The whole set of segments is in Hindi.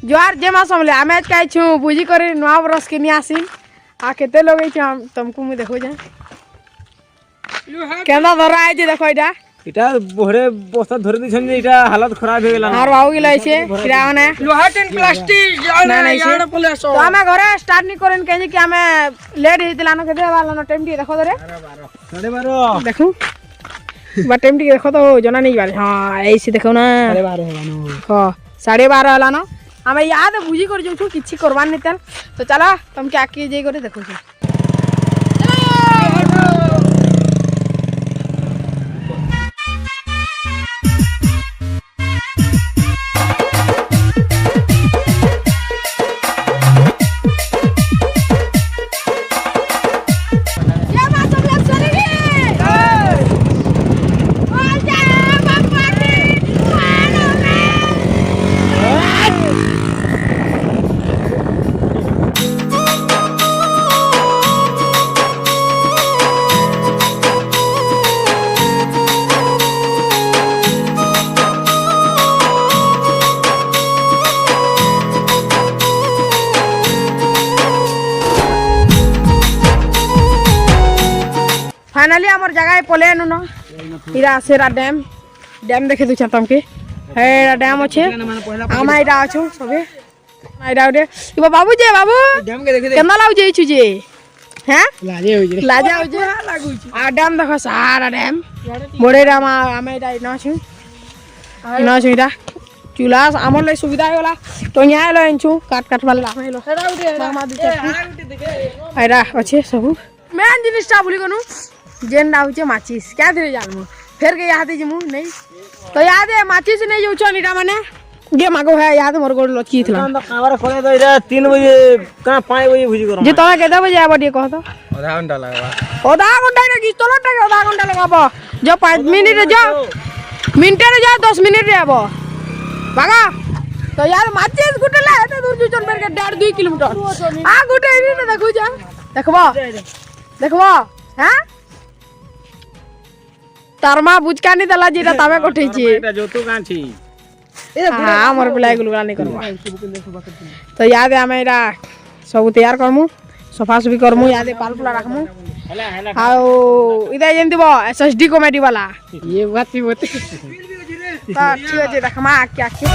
जुआर जे मा समले आमे आज काई छु बुझी करे नवा बरस के नियासी आ केते लोग छ तुमको मु देखो जा केना धरा आइ जे देखो इटा এটা বহরে বস্তা ধরে দিছেন যে এটা হালত খারাপ হয়ে গেল আর বাবু গিলা আছে কিরা মানে लोहा टेन प्लास्टिक ना नहीं यार पले सो तो हमें घरे स्टार्ट नहीं करें कहीं कि हमें लेट हेतिला न केते वाला न टाइम टी देखो दरे 12:30 देखो बा टाइम टी देखो तो जना नहीं बारे हां ऐसे देखो ना 12:30 होलानो हां 12:30 होला न हमें याद बुझी कर जो किछि करवान नहीं तल तो चला तुम के आके जे करे देखो छ फाइनली हमर जगह पले नु न इरा सेरा डैम डैम देखे दु छतम के हेरा डैम अछि आमा इरा अछु सबे आइरा उडे इबा बाबू जे बाबू डैम के देखे केना लाउ जे छु जे हैं लाजे हो जे लाजा हो जे लागु छु आ डैम देखो सारा डैम बड़े डैम आमा इरा न छु न छु इरा चूल्हा हमर ले सुविधा होला तो यहाँ लो छु काट काट वाला आमा लो हेरा उडे मामा दु छु हेरा अछि सब मेन जिनिसटा भूली गनु जेन ना होचे माचिस क्या धरे जानमु फेर के याद जमु नहीं तो याद है माचिस नहीं जो छनीटा माने गे मागो है याद मोर गोड़ लचकी थला कावर खोले तो इरा 3 बजे का 5 बजे भुजी करो जे तोरा केदा बजे आबो कह तो आधा घंटा लगवा आधा घंटा रे की तोला टे आधा घंटा लगाबो जो 5 मिनट रे जा मिनट रे जा 10 मिनट रे आबो बागा तो यार माचिस गुटला एते दूर जुचन बेर के 1.5 किलोमीटर आ गुटे नी देखु जा देखबो देखबो हैं तरमा बुझका नहीं दला जेटा तमे कोठै छी এটা যতু গাছি हां हमर बुलाई गुलगा नहीं करबा तो याद है हमें एरा सब तैयार करमु सफा सफी करमु याद है पाल पुला रखमु आओ इदा जेन दिबो एसएसडी कॉमेडी वाला ये बात भी होते ता ठीक है देखमा क्या क्या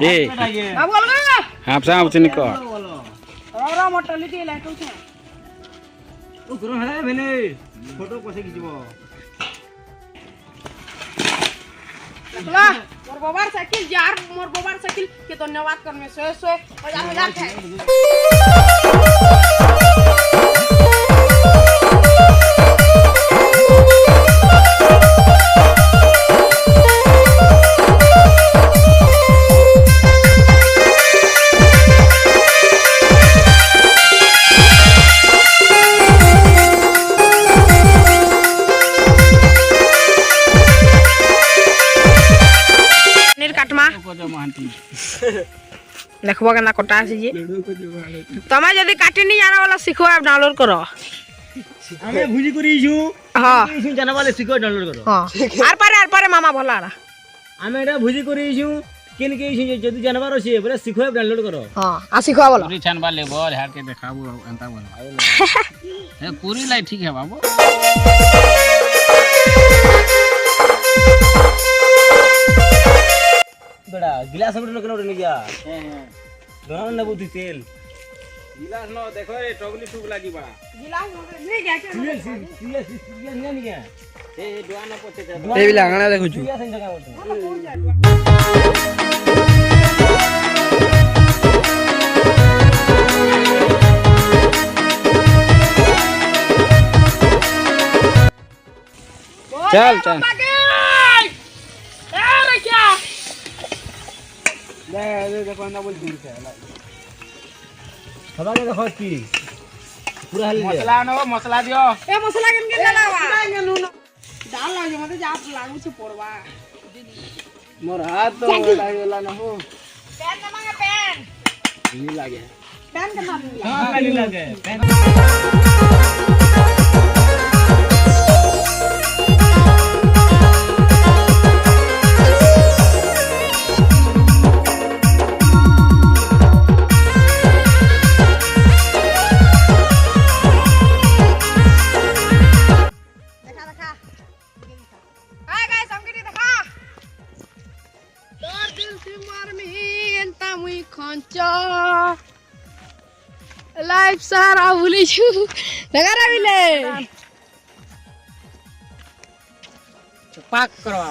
ए बाबू अलगा हापसा उचनी को रा मोटली दे लाइट उछे ओ गुरु हला भेने फोटो कोसे खिचबो ला मोर बाबार साइकिल यार मोर बाबार साइकिल के धन्यवाद करमे सोए सोए मजा देखबो केना कटा छै जे तमे यदि काटी नहीं जाना वाला सीखो ऐप डाउनलोड करो हमें भुजी करी छु हां इछु जाना वाले सीखो डाउनलोड करो हां आर पारे मामा भला रा हमें एटा भुजी करी छु किन के इछु जदी जानवर छै बोले सीखो ऐप डाउनलोड करो हां आ सीखो बोलो पूरी छान वाले बोल हार के देखाबो अंता बोल ए पूरी लाई ठीक है बाबू बड़ा गिलास में लोग नहीं जा दोनों ने बुद्धि तेल गिलास न देखो ए टगली टूब लागी बा गिलास नहीं गया सीरियस नहीं गया ए दुआ न पछे ए भी लागना देखो छु चल चल সবাই দেখো কি পুরা হালি মশলা আনো মশলা দিও এ মশলা কেমন লাগাবা ডাল লাগে মতে যা লাগুছে পড়বা মোর হাত তো লাগেলা না হো প্যান না মাঙ্গে প্যান নি লাগে প্যান কেমন হ্যাঁ পানি লাগে দেখা দেখা হাই গাইস আমকে দেখা তোর দিল সে মারমি এন্তা মুই খঞ্চ লাইফ সারা ভুলিছু দেখা রাবিলে পাক করवा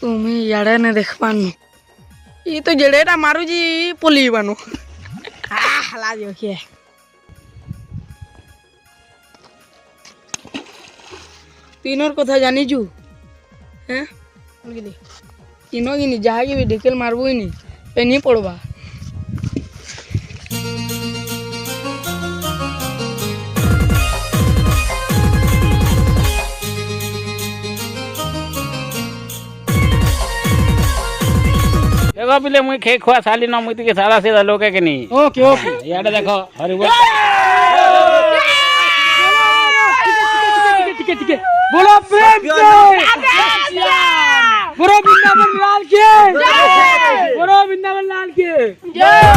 তুমি ইয়াড়ে নে দেখ পানু ই তো জেড়েটা মারুজি পলি বানু হালা দিও কে तीनोर कथा जानिजु हैं तीनों की जहाँ की भी ढेकेल मारबो ही नहीं पे नहीं पड़वा देखो पिले मुई खे खुआ साली न मुई के सारा से लोके के नहीं ओके ओके याडे देखो हरि बोल बोलो प्रेम से बोलो वृंदावन लाल के बोलो वृंदावन लाल के जय